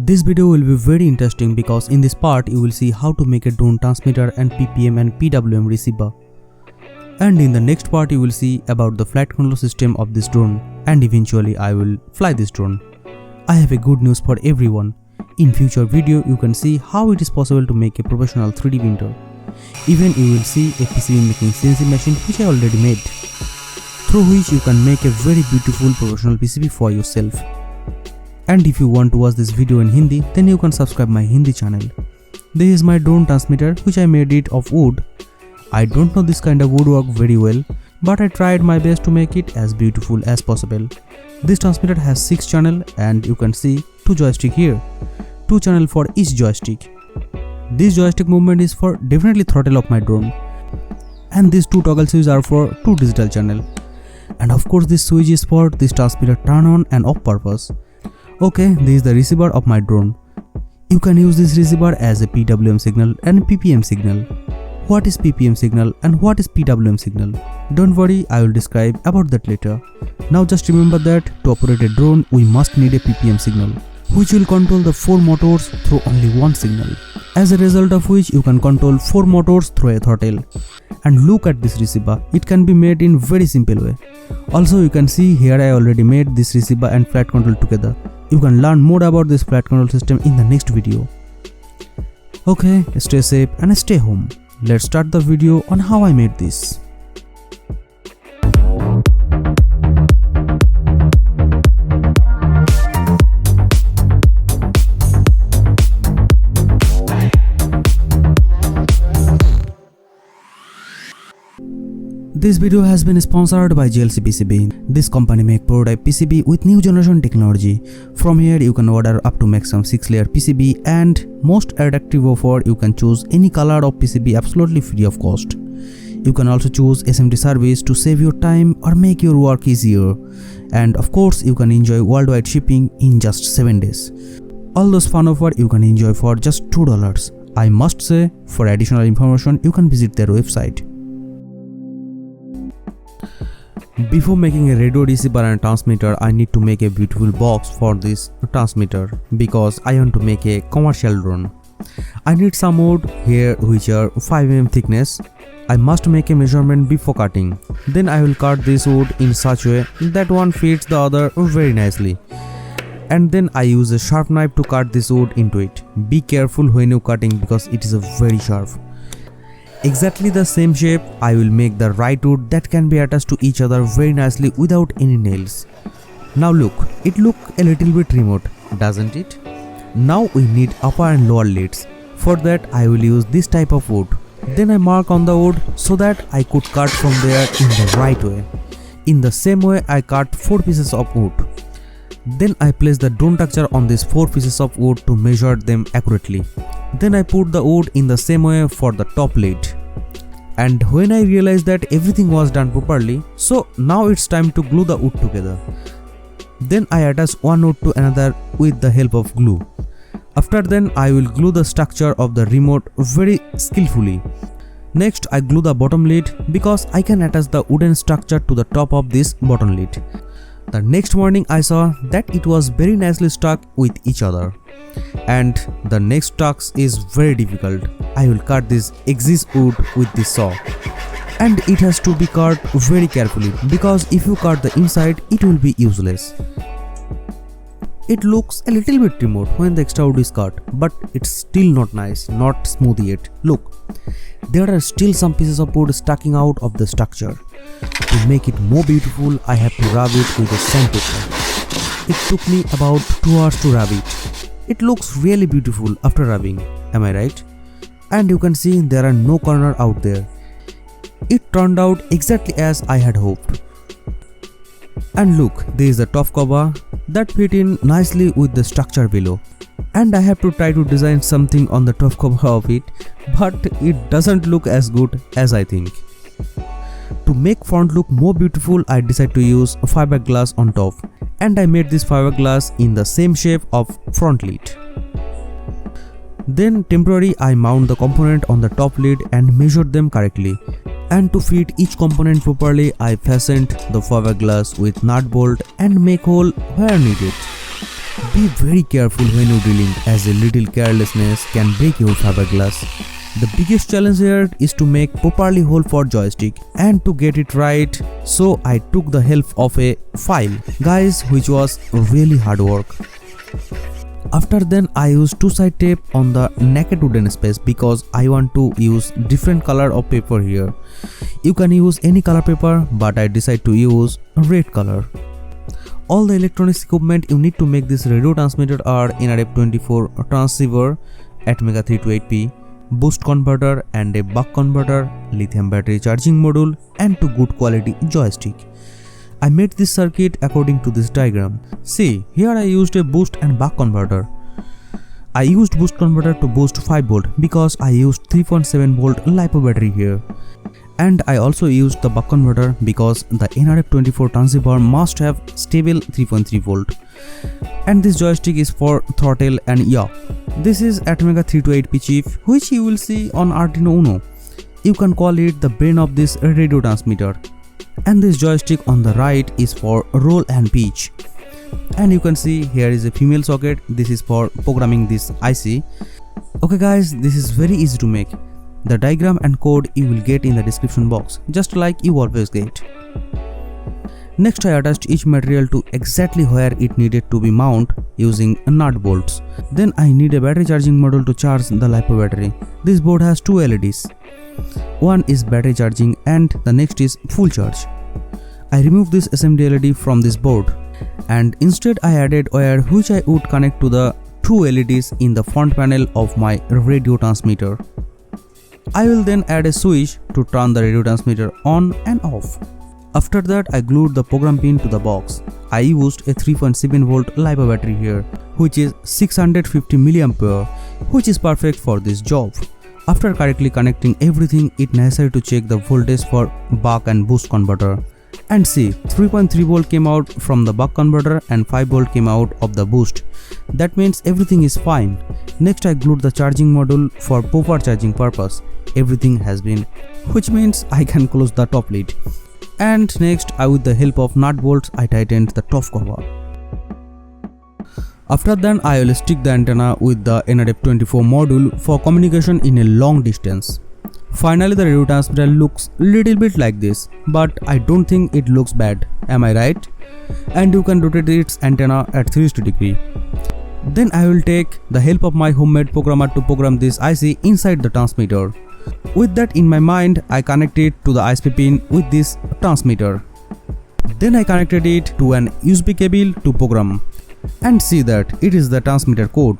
This video will be very interesting because in this part you will see how to make a drone transmitter and PPM and PWM receiver. And in the next part you will see about the flight control system of this drone, and eventually I will fly this drone. I have a good news for everyone. In future video you can see how it is possible to make a professional 3D printer. Even you will see a PCB making CNC machine which I already made, through which you can make a very beautiful professional PCB for yourself. And if you want to watch this video in Hindi, then you can subscribe my Hindi channel. This is my drone transmitter which I made it of wood. I don't know this kind of woodwork very well, but I tried my best to make it as beautiful as possible. This transmitter has 6 channels and you can see 2 joysticks here. 2 channels for each joystick. This joystick movement is for definitely throttle of my drone. And these 2 toggle switches are for 2 digital channels. And of course this switch is for this transmitter turn on and off purpose. Okay, this is the receiver of my drone. You can use this receiver as a PWM signal and PPM signal. What is PPM signal and what is PWM signal? Don't worry, I will describe about that later. Now just remember that to operate a drone we must need a PPM signal, which will control the 4 motors through only one signal. As a result of which you can control 4 motors through a throttle. And look at this receiver, it can be made in very simple way. Also you can see here I already made this receiver and flight control together. You can learn more about this flight control system in the next video. Okay, stay safe and stay home. Let's start the video on how I made this. This video has been sponsored by GLC PCB. This company make prototype PCB with new generation technology. From here you can order up to maximum 6 layer PCB, and most attractive offer, you can choose any color of PCB absolutely free of cost. You can also choose SMT service to save your time or make your work easier. And of course you can enjoy worldwide shipping in just 7 days. All those fun offer you can enjoy for just $2. I must say, for additional information you can visit their website. Before making a radio receiver and transmitter, I need to make a beautiful box for this transmitter because I want to make a commercial drone. I need some wood here which are 5 mm thickness. I must make a measurement before cutting. Then I will cut this wood in such a way that one fits the other very nicely. And then I use a sharp knife to cut this wood into it. Be careful when you cutting because it is very sharp. Exactly the same shape, I will make the right wood that can be attached to each other very nicely without any nails. Now look, it looks a little bit remote, doesn't it? Now we need upper and lower lids. For that I will use this type of wood. Then I mark on the wood so that I could cut from there in the right way. In the same way I cut 4 pieces of wood. Then I place the drone structure on these 4 pieces of wood to measure them accurately. Then I put the wood in the same way for the top lid. And when I realized that everything was done properly, so now it's time to glue the wood together. Then I attach one wood to another with the help of glue. After then I will glue the structure of the remote very skillfully. Next I glue the bottom lid because I can attach the wooden structure to the top of this bottom lid. The next morning I saw that it was very nicely stuck with each other. And the next task is very difficult. I will cut this excess wood with this saw. And it has to be cut very carefully because if you cut the inside it will be useless. It looks a little bit remote when the extra wood is cut, but it's still not nice, not smooth yet. Look, there are still some pieces of wood sticking out of the structure. To make it more beautiful, I have to rub it with a sandpaper. It took me about 2 hours to rub it. It looks really beautiful after rubbing, am I right? And you can see there are no corners out there. It turned out exactly as I had hoped. And look, there is the top cover that fit in nicely with the structure below. And I have to try to design something on the top cover of it, but it doesn't look as good as I think. To make front look more beautiful, I decided to use fiberglass on top, and I made this fiberglass in the same shape of front lid. Then temporarily I mount the component on the top lid and measured them correctly. And to fit each component properly, I fastened the fiberglass with nut bolt and make hole where needed. Be very careful when you're drilling, as a little carelessness can break your fiberglass. The biggest challenge here is to make properly hole for joystick, and to get it right, so I took the help of a file, guys, which was really hard work. After then I used two-side tape on the naked wooden space because I want to use different color of paper here. You can use any color paper, but I decided to use red color. All the electronics equipment you need to make this radio transmitter are nRF24 transceiver, atmega 328p, boost converter and a buck converter, lithium battery charging module, and two good quality joystick. I made this circuit according to this diagram. See, here I used a boost and buck converter. I used boost converter to boost 5V because I used 3.7V LiPo battery here. And I also used the buck converter because the nRF24 transceiver must have stable 3.3V. And this joystick is for throttle, and yeah, this is atmega 328p chip, which you will see on Arduino Uno. You can call it the brain of this radio transmitter. And this joystick on the right is for roll and pitch. And you can see here is a female socket. This is for programming this IC. Okay guys, this is very easy to make. The diagram and code you will get in the description box, just like you always get. Next I attached each material to exactly where it needed to be mounted using nut bolts. Then I need a battery charging module to charge the LiPo battery. This board has two LEDs. One is battery charging and the next is full charge. I removed this SMD LED from this board, and instead I added wire which I would connect to the two LEDs in the front panel of my radio transmitter. I will then add a switch to turn the radio transmitter on and off. After that I glued the program pin to the box. I used a 3.7V LiPo battery here, which is 650 mAh, which is perfect for this job. After correctly connecting everything, it's necessary to check the voltage for buck and boost converter. And see, 3.3V came out from the buck converter and 5V came out of the boost. That means everything is fine. Next I glued the charging module for proper charging purpose. Everything has been, which means I can close the top lid. And next, with the help of nut bolts, I tightened the top cover. After that, I will stick the antenna with the nRF24 module for communication in a long distance. Finally, the radio transmitter looks little bit like this, but I don't think it looks bad, am I right? And you can rotate its antenna at 360 degrees. Then I will take the help of my homemade programmer to program this IC inside the transmitter. With that in my mind, I connected to the ISP pin with this transmitter. Then I connected it to an USB cable to program. And see that it is the transmitter code,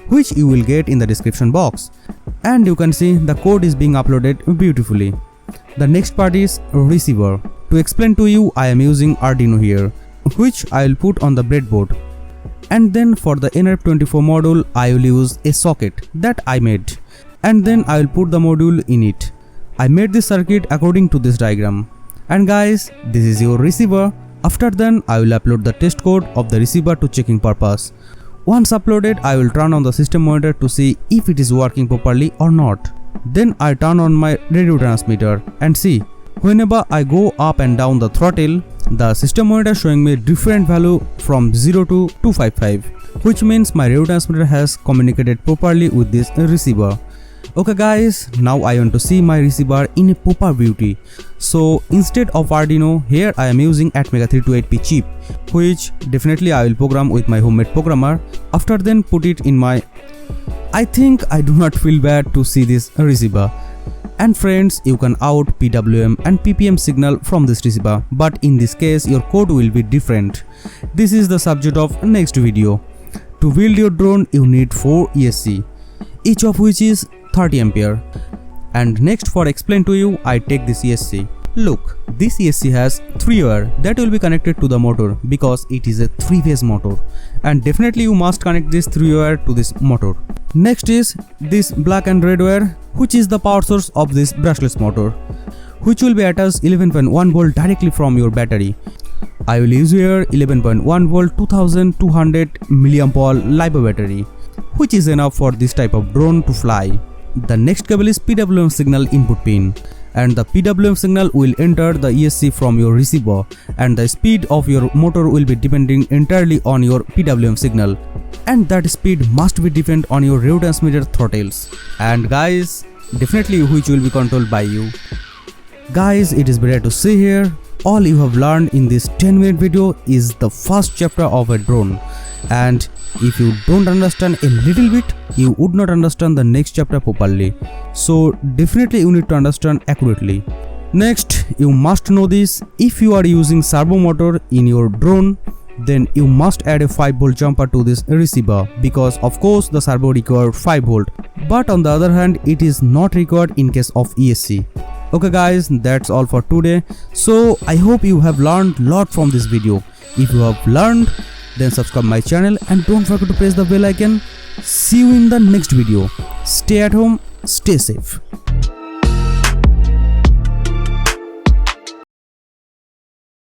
which you will get in the description box. And you can see the code is being uploaded beautifully. The next part is receiver. To explain to you, I am using Arduino here, which I will put on the breadboard. And then for the nRF24 module, I will use a socket that I made. And then I will put the module in it. I made this circuit according to this diagram. And guys, this is your receiver. After then, I will upload the test code of the receiver to checking purpose. Once uploaded, I will turn on the system monitor to see if it is working properly or not. Then I turn on my radio transmitter and see, whenever I go up and down the throttle, the system monitor showing me different value from 0 to 255, which means my radio transmitter has communicated properly with this receiver. Okay guys, now I want to see my receiver in a proper beauty. So instead of Arduino, here I am using atmega 328p chip, which definitely I will program with my homemade programmer. After then put it in my... I think I do not feel bad to see this receiver. And friends, you can out PWM and PPM signal from this receiver, but in this case your code will be different. This is the subject of next video. To build your drone you need 4 ESC, each of which is 30 ampere. And next, for explain to you, I take this ESC. Look, this ESC has 3 wire that will be connected to the motor because it is a 3-phase motor, and definitely you must connect this 3 wire to this motor. Next is this black and red wire, which is the power source of this brushless motor, which will be attached 11.1V directly from your battery. I will use here 11.1V 2200 mAh LiPo battery, which is enough for this type of drone to fly. The next cable is PWM signal input pin, and the PWM signal will enter the ESC from your receiver, and the speed of your motor will be depending entirely on your PWM signal, and that speed must be depend on your retransmitter throttles, and guys, definitely which will be controlled by you. Guys, it is better to see here. All you have learned in this 10-minute video is the first chapter of a drone, and if you don't understand a little bit, you would not understand the next chapter properly. So definitely you need to understand accurately. Next, you must know this: if you are using servo motor in your drone, then you must add a 5V jumper to this receiver, because of course the servo requires 5V, but on the other hand it is not required in case of ESC. Okay guys, that's all for today. So I hope you have learned lot from this video. If you have learned, then subscribe my channel and don't forget to press the bell icon. See you in the next video. Stay at home, stay safe.